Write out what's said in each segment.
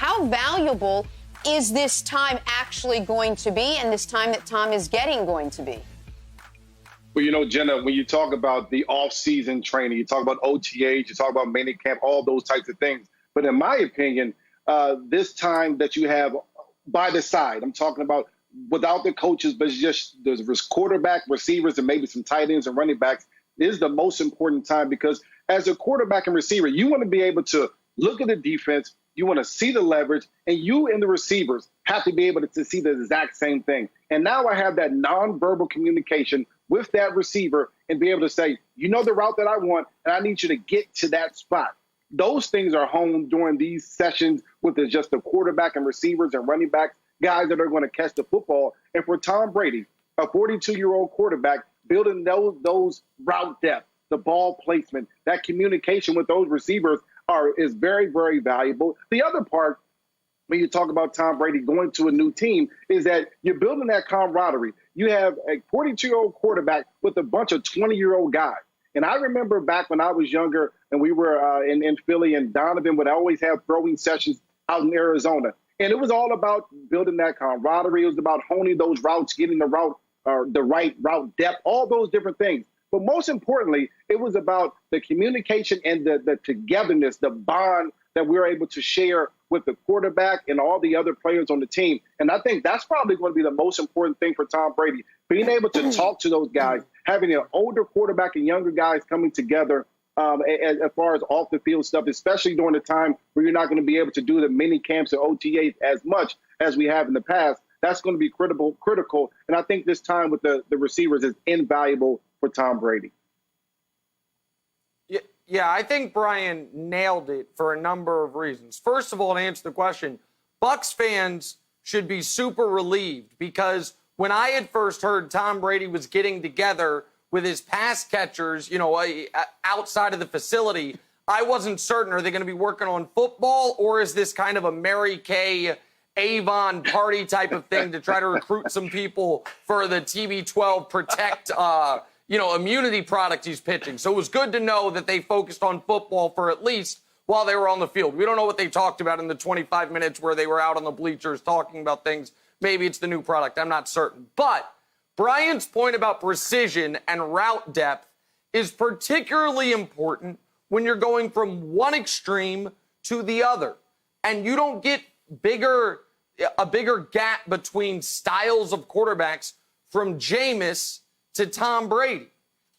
How valuable is this time actually going to be, and this time that Tom is getting going to be? Well, you know, Jenna, when you talk about the off-season training, you talk about OTAs, you talk about mini camp, all those types of things. But in my opinion, this time that you have by the side, I'm talking about without the coaches, but just the quarterback, receivers, and maybe some tight ends and running backs, is the most important time, because as a quarterback and receiver, you want to be able to look at the defense, you want to see the leverage, and you and the receivers have to be able to see the exact same thing. And now I have that nonverbal communication with that receiver and be able to say, you know the route that I want, and I need you to get to that spot. Those things are honed during these sessions with just the quarterback and receivers and running backs, guys that are going to catch the football. And for Tom Brady, a 42-year-old quarterback, building those route depth, the ball placement, that communication with those receivers is very, very valuable. The other part, when you talk about Tom Brady going to a new team, is that you're building that camaraderie. You have a 42-year-old quarterback with a bunch of 20-year-old guys. And I remember back when I was younger and we were in Philly, and Donovan would always have throwing sessions out in Arizona. And it was all about building that camaraderie. It was about honing those routes, getting the route, the right route depth, all those different things. But most importantly, it was about the communication and the togetherness, the bond that we're able to share with the quarterback and all the other players on the team. And I think that's probably going to be the most important thing for Tom Brady, being able to talk to those guys, having an older quarterback and younger guys coming together as far as off the field stuff, especially during the time where you're not going to be able to do the mini camps or OTAs as much as we have in the past. That's going to be critical. And I think this time with the receivers is invaluable for Tom Brady. Yeah, I think Brian nailed it for a number of reasons. First of all, to answer the question, Bucs fans should be super relieved, because when I had first heard Tom Brady was getting together with his pass catchers, outside of the facility, I wasn't certain, are they going to be working on football, or is this kind of a Mary Kay Avon party type of thing to try to recruit some people for the TB12 Protect immunity product he's pitching. So it was good to know that they focused on football for at least while they were on the field. We don't know what they talked about in the 25 minutes where they were out on the bleachers talking about things. Maybe it's the new product. I'm not certain. But Brian's point about precision and route depth is particularly important when you're going from one extreme to the other. And you don't get a bigger gap between styles of quarterbacks from Jameis to Tom Brady.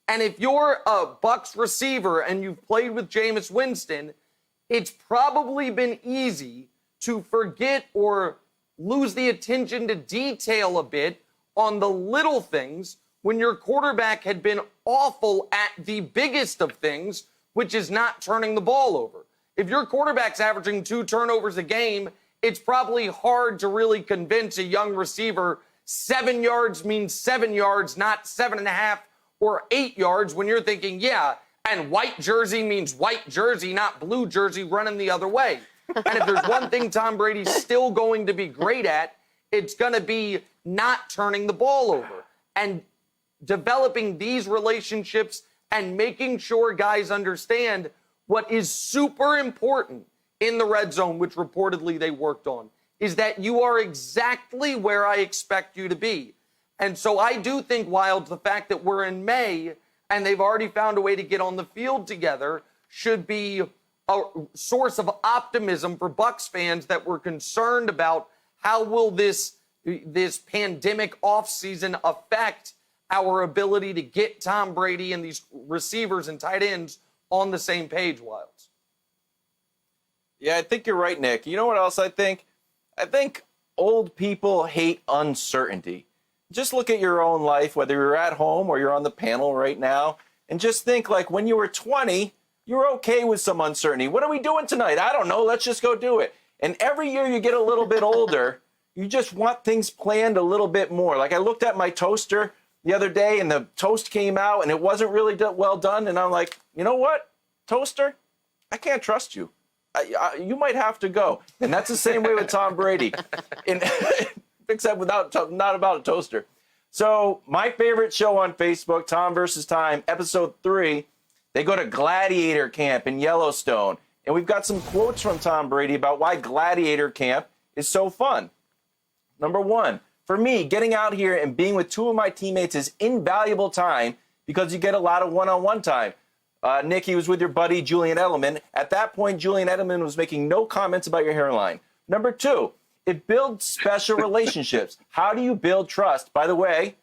And if you're a Bucs receiver and you've played with Jameis Winston, it's probably been easy to forget or lose the attention to detail a bit on the little things when your quarterback had been awful at the biggest of things, which is not turning the ball over. If your quarterback's averaging 2 turnovers a game, it's probably hard to really convince a young receiver 7 yards means 7 yards, not 7.5 or 8 yards, when you're thinking, yeah, and white jersey means white jersey, not blue jersey, running the other way. And if there's one thing Tom Brady's still going to be great at, it's going to be not turning the ball over and developing these relationships and making sure guys understand what is super important in the red zone, which reportedly they worked on, is that you are exactly where I expect you to be. And so I do think, Wildes, the fact that we're in May and they've already found a way to get on the field together should be a source of optimism for Bucs fans that were concerned about how will this pandemic offseason affect our ability to get Tom Brady and these receivers and tight ends on the same page, Wildes. Yeah, I think you're right, Nick. You know what else I think? I think old people hate uncertainty. Just look at your own life, whether you're at home or you're on the panel right now, and just think, like, when you were 20, you were okay with some uncertainty. What are we doing tonight? I don't know. Let's just go do it. And every year you get a little bit older, you just want things planned a little bit more. Like, I looked at my toaster the other day, and the toast came out, and it wasn't really well done. And I'm like, you know what, toaster? I can't trust you. You might have to go. And that's the same way with Tom Brady, except not about a toaster. So my favorite show on Facebook, Tom versus Time, episode 3, they go to gladiator camp in Yellowstone. And we've got some quotes from Tom Brady about why Gladiator Camp is so fun. Number one, for me, getting out here and being with two of my teammates is invaluable time because you get a lot of one-on-one time. Nick, he was with your buddy, Julian Edelman. At that point, Julian Edelman was making no comments about your hairline. Number two, it builds special relationships. How do you build trust? By the way,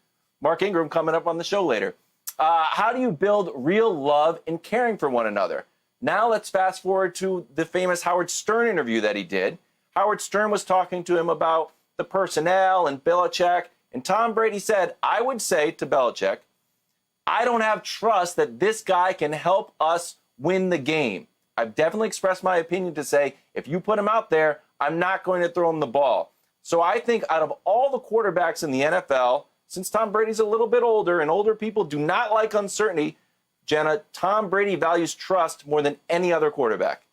Mark Ingram coming up on the show later. How do you build real love and caring for one another? Now let's fast forward to the famous Howard Stern interview that he did. Howard Stern was talking to him about the personnel and Belichick. And Tom Brady said, I would say to Belichick, I don't have trust that this guy can help us win the game. I've definitely expressed my opinion to say, if you put him out there, I'm not going to throw him the ball. So I think out of all the quarterbacks in the NFL, since Tom Brady's a little bit older and older people do not like uncertainty, Jenna, Tom Brady values trust more than any other quarterback.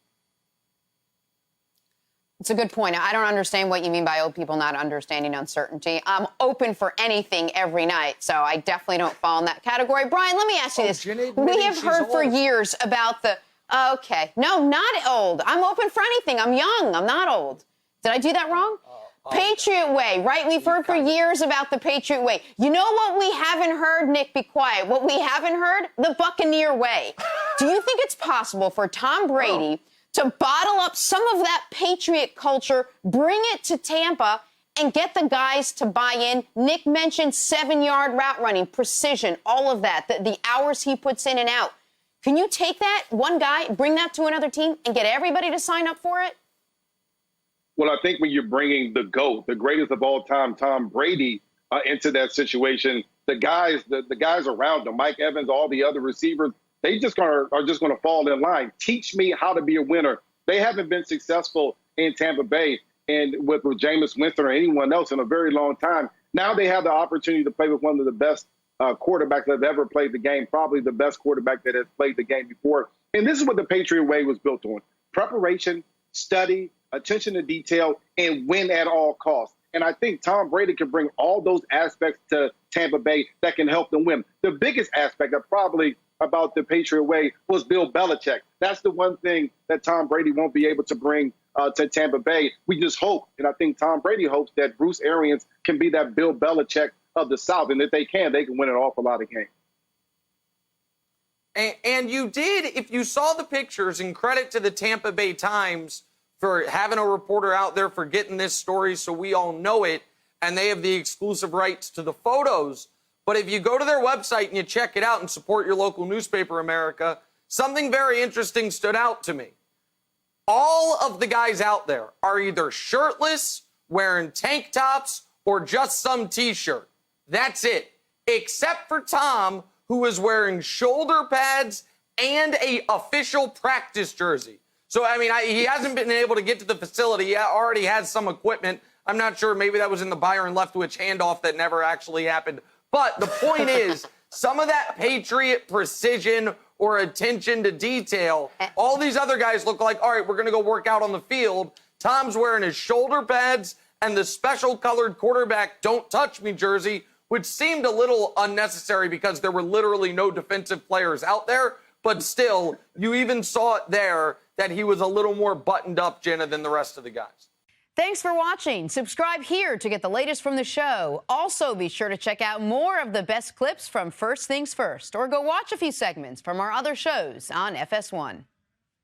It's a good point. I don't understand what you mean by old people not understanding uncertainty. I'm open for anything every night, so I definitely don't fall in that category. Brian, let me ask you this. We have heard for years about the... Okay. No, not old. I'm open for anything. I'm young. I'm not old. Did I do that wrong? Patriot way, right? We've heard for years about the Patriot way. You know what we haven't heard? Nick, be quiet. What we haven't heard? The Buccaneer way. Do you think it's possible for Tom Brady to bottle up some of that Patriot culture, bring it to Tampa, and get the guys to buy in? Nick mentioned 7-yard route running, precision, all of that, the hours he puts in and out. Can you take that, one guy, bring that to another team, and get everybody to sign up for it? Well, I think when you're bringing the GOAT, the greatest of all time, Tom Brady, into that situation, the guys around him, Mike Evans, all the other receivers, they are just going to fall in line. Teach me how to be a winner. They haven't been successful in Tampa Bay and with Jameis Winston or anyone else in a very long time. Now they have the opportunity to play with one of the best quarterbacks that have ever played the game, probably the best quarterback that has played the game before. And this is what the Patriot way was built on: preparation, study, attention to detail, and win at all costs. And I think Tom Brady can bring all those aspects to Tampa Bay that can help them win. The biggest aspect about the Patriot way was Bill Belichick. That's the one thing that Tom Brady won't be able to bring to Tampa Bay. We just hope, and I think Tom Brady hopes, that Bruce Arians can be that Bill Belichick of the South. And if they can win an awful lot of games. And you did, if you saw the pictures, and credit to the Tampa Bay Times for having a reporter out there for getting this story so we all know it, and they have the exclusive rights to the photos. But if you go to their website and you check it out and support your local newspaper, America, something very interesting stood out to me. All of the guys out there are either shirtless, wearing tank tops, or just some T-shirt. That's it. Except for Tom, who is wearing shoulder pads and a official practice jersey. So, I mean, he hasn't been able to get to the facility. He already has some equipment. I'm not sure. Maybe that was in the Byron Leftwich handoff that never actually happened. But the point is, some of that Patriot precision or attention to detail, all these other guys look like, all right, we're going to go work out on the field. Tom's wearing his shoulder pads and the special colored quarterback don't touch me jersey, which seemed a little unnecessary because there were literally no defensive players out there. But still, you even saw it there that he was a little more buttoned up, Jenna, than the rest of the guys. Thanks for watching. Subscribe here to get the latest from the show. Also, be sure to check out more of the best clips from First Things First, or go watch a few segments from our other shows on FS1.